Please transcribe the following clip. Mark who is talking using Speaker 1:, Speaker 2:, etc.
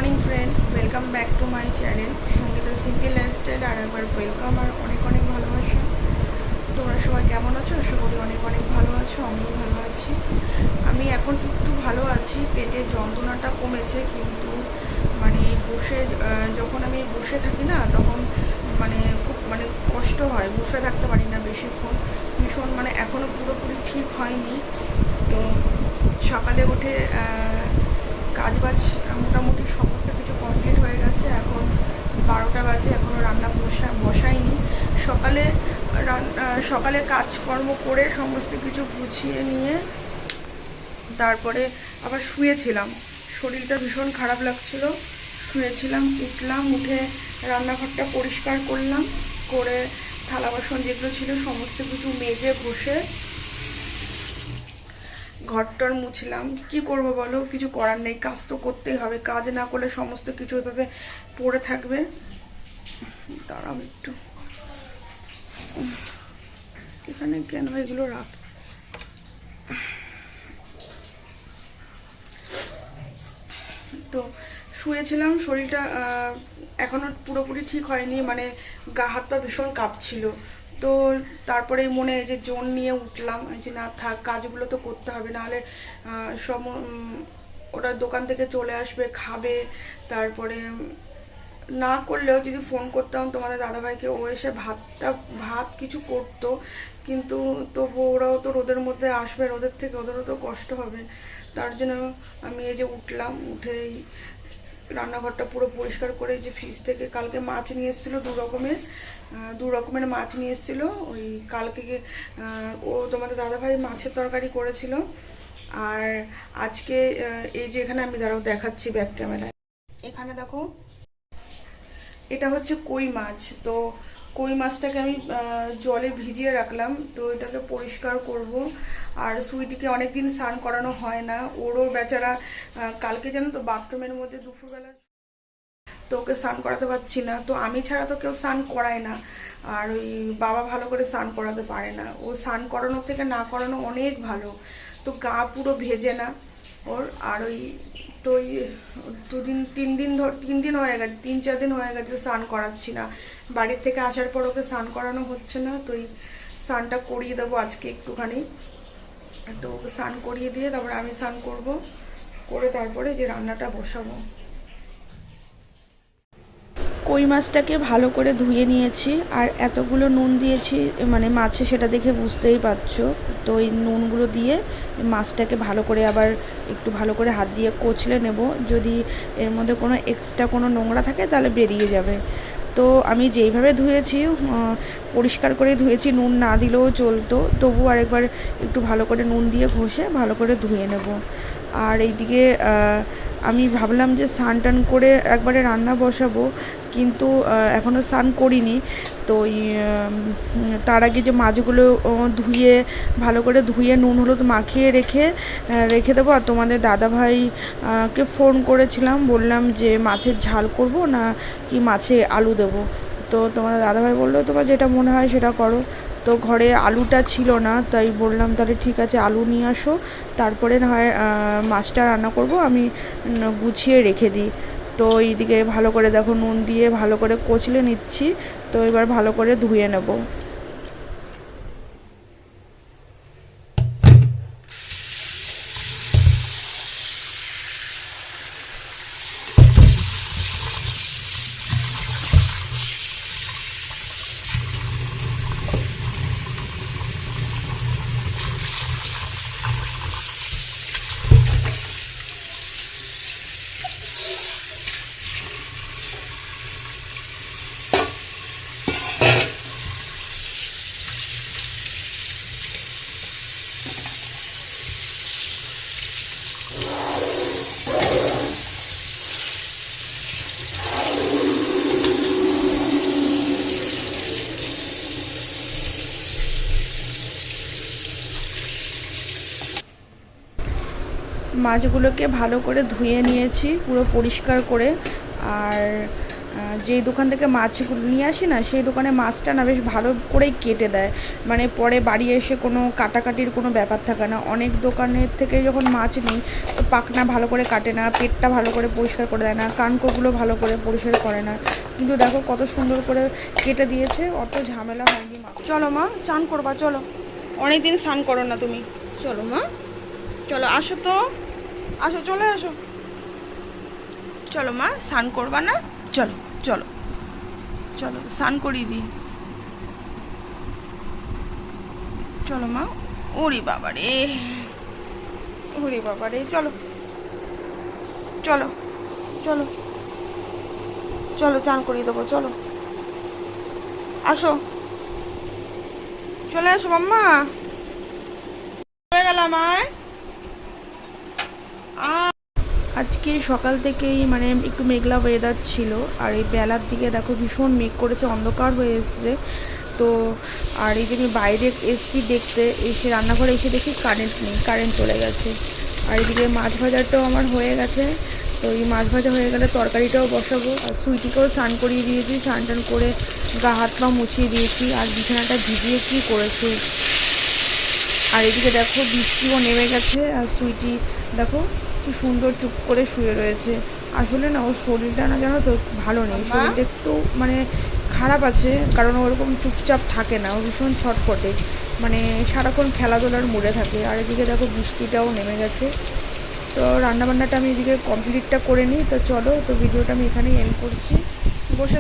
Speaker 1: Morning friend, welcome back to my channel Sangeeta simple lifestyle. আর একবার welcome আর অনেক অনেক ভালোবাসা। তোমরা সবাই কেমন আছো? আশা করি অনেক অনেক ভালো আছো, আমিও ভালো আছি। আমি এখন একটু ভালো আছি, পেটের যন্ত্রণাটা কমেছে, কিন্তু মানে বসে যখন আমি বসে থাকি না, তখন খুব কষ্ট হয়, বসে থাকতে পারি না বেশিক্ষণ, ভীষণ এখনও পুরোপুরি ঠিক হয়নি। তো সকালে উঠে কাজবাজ মোটামুটি সমস্ত কিছু কমপ্লিট হয়ে গেছে। এখন 12টা বাজে, এখনও রান্না বসাইনি। সকালে কাজকর্ম করে সমস্ত কিছু গুছিয়ে নিয়ে তারপরে আবার শুয়েছিলাম। শরীরটা ভীষণ খারাপ লাগছিল, শুয়েছিলাম। উঠলাম, উঠে রান্নাঘরটা পরিষ্কার করলাম, করে থালা বাসন যেগুলো ছিল সমস্ত কিছু মেজে ঘষে ঘরটর মুছলাম। কি করব বলো, কিছু করার নেই, কাজ তো করতেই হবে। কাজ না করলে সমস্ত কিছু ওইভাবে পড়ে থাকবে। দাঁড়াও একটু, এখানে কেন এগুলো রাখ। তো শুয়েছিলাম, শরীরটা এখনও পুরোপুরি ঠিক হয়নি, গা হাত পা ভীষণ কাঁপছিল। তো তারপরে মনে যে জোন নিয়ে উঠলাম, যে না থাক, কাজগুলো তো করতে হবে, নাহলে ওরা দোকান থেকে চলে আসবে, খাবে। তারপরে না করলেও যদি ফোন করতাম তোমাদের দাদাভাইকে, ও এসে ভাত কিছু করতো, কিন্তু তবু ওরাও তো রোদের মধ্যে আসবে, রোদের থেকে ওদেরও তো কষ্ট হবে। তার জন্য আমি এই যে উঠলাম, উঠেই রান্নাঘরটা পুরো পরিষ্কার করে, যে ফ্রিজ থেকে কালকে মাছ নিয়ে এসেছিলো, দু রকমের মাছ নিয়ে এসেছিলো। ওই কালকে ও তোমাদের দাদাভাই মাছের তরকারি করেছিল। আর আজকে এই যে এখানে আমি দেখাচ্ছি ব্যাক ক্যামেরায়, এখানে দেখো, এটা হচ্ছে কই মাছ। তো কই মাছটাকে আমি জলে ভিজিয়ে রাখলাম, তো এটাকে পরিষ্কার করব। আর সুইটিকে অনেকদিন স্নান করানো হয় না, ওরও বেচারা কালকে জানো তো বাথরুমের মধ্যে দুপুরবেলা, তো ওকে স্নান করাতে পারছি না। তো আমি ছাড়া তো কেউ স্নান করায় না, আর ওই বাবা ভালো করে স্নান করাতে পারে না। ও স্নান করানোর থেকে না করানো অনেক ভালো। তো গা পুরো ভেজে না ওর। আর ওই তো ওই 3 দিন হয়ে গেছে, 3-4 দিন হয়ে গেছে স্নান করাচ্ছি না। বাড়ির থেকে আসার পর ওকে স্নান করানো হচ্ছে না। তো এই স্নানটা করিয়ে দেবো আজকে একটুখানি। তো ওকে স্নান করিয়ে দিয়ে তারপরে আমি স্নান করব, করে তারপরে যে রান্নাটা বসাবো। কই মাছটাকে ভালো করে ধুয়ে নিয়েছি, আর এতগুলো নুন দিয়েছি মাছে, সেটা দেখে বুঝতেই পারছো। তো এই নুনগুলো দিয়ে মাছটাকে ভালো করে আবার একটু ভালো করে হাত দিয়ে কচলে নেব। যদি এর মধ্যে কোনো এক্সট্রা কোনো নোংরা থাকে তাহলে বেরিয়ে যাবে। তো আমি যেইভাবে ধুয়েছি, পরিষ্কার করে ধুয়েছি, নুন না দিলেও চলতো, তবু আরেকবার একটু ভালো করে নুন দিয়ে ঘষে ভালো করে ধুয়ে নেব। আর এইদিকে আমি ভাবলাম যে স্নান টান করে একবারে রান্না বসাবো, কিন্তু এখনও স্নান করিনি। তো তার আগে যে মাছগুলো ধুয়ে ভালো করে ধুয়ে নুন হলুদ মাখিয়ে রেখে দেবো। আর তোমাদের দাদাভাই কে ফোন করেছিলাম, বললাম যে মাছের ঝাল করব না কি মাছে আলু দেবো। তো তোমাদের দাদাভাই বললো তোমার যেটা মনে হয় সেটা করো। তো ঘরে আলুটা ছিল না, তাই বললাম তাহলে ঠিক আছে আলু নিয়ে আসো, তারপরে না হয় মাছটা রান্না করব, আমি গুছিয়ে রেখে দিই। তো এইদিকে ভালো করে দেখো নুন দিয়ে ভালো করে কচলে নিচ্ছি। তো এবার ভালো করে ধুয়ে নেব। মাছগুলোকে ভালো করে ধুয়ে নিয়েছি পুরো পরিষ্কার করে। আর যেই দোকান থেকে মাছ নিয়ে আসি না, সেই দোকানে মাছটা না বেশ ভালো করেই কেটে দেয়, মানে পরে বাড়ি এসে কোনো কাটাকাটির কোনো ব্যাপার থাকে না। অনেক দোকানের থেকে যখন মাছ নিই তো পাখনা ভালো করে কাটে না, পেটটা ভালো করে পরিষ্কার করে দেয় না, কানকোগুলো ভালো করে পরিষ্কার করে না। কিন্তু দেখো কত সুন্দর করে কেটে দিয়েছে, অত ঝামেলা হয়নি মা। চলো মা, চান করবা, চলো, অনেকদিন স্নান করো না তুমি। চলো মা, চলো, আসো তো, আসো, চলে আসো, চলো মা, স্নান করবা না? চলো, চলো, চলো স্নান করিয়ে দিই, চলো মা। ওরে বাবা রে, ওরে বাবা রে, চলো, চলো, চলো, চলো চান করিয়ে দেবো, চলো, আসো, চলে আসো মাম্মা। হয়ে গেলাম আয়। আজকে সকাল থেকেই মানে একটু মেঘলা ওয়েদার ছিল, আর এই বেলার দিকে দেখো ভীষণ মেঘ করেছে, অন্ধকার হয়ে এসছে। তো আর এই যে আমি বাইরে এসছি দেখতে, এসে রান্নাঘরে এসে দেখি কারেন্ট নেই, কারেন্ট চলে গেছে। আর এদিকে মাছ ভাজাটাও আমার হয়ে গেছে। তো এই মাছ ভাজা হয়ে গেলে তরকারিটাও বসাবো। আর সুইটিকেও স্নান করিয়ে দিয়েছি, স্নান টান করে গা হাত পা মুছিয়ে দিয়েছি, আর বিছানাটা ভিজিয়ে কী করেছে। আর এদিকে দেখো বৃষ্টিও নেমে গেছে, আর সুইটি দেখো কি সুন্দর চুপ করে শুয়ে রয়েছে। আসলে না ওর শরীরটা না, জানো তো, ভালো নেই, শরীরটা একটু মানে খারাপ আছে, কারণ ওরকম চুপচাপ থাকে না, ও ভীষণ ছটফটে, মানে সারাক্ষণ খেলাধুলার মুডে থাকে। আর এদিকে দেখো বৃষ্টিটাও নেমে গেছে। তো রান্নাবান্নাটা আমি এদিকে কমপ্লিটটা করে নিই। তো চলো, তো ভিডিওটা আমি এখানেই এন্ড করছি, বসে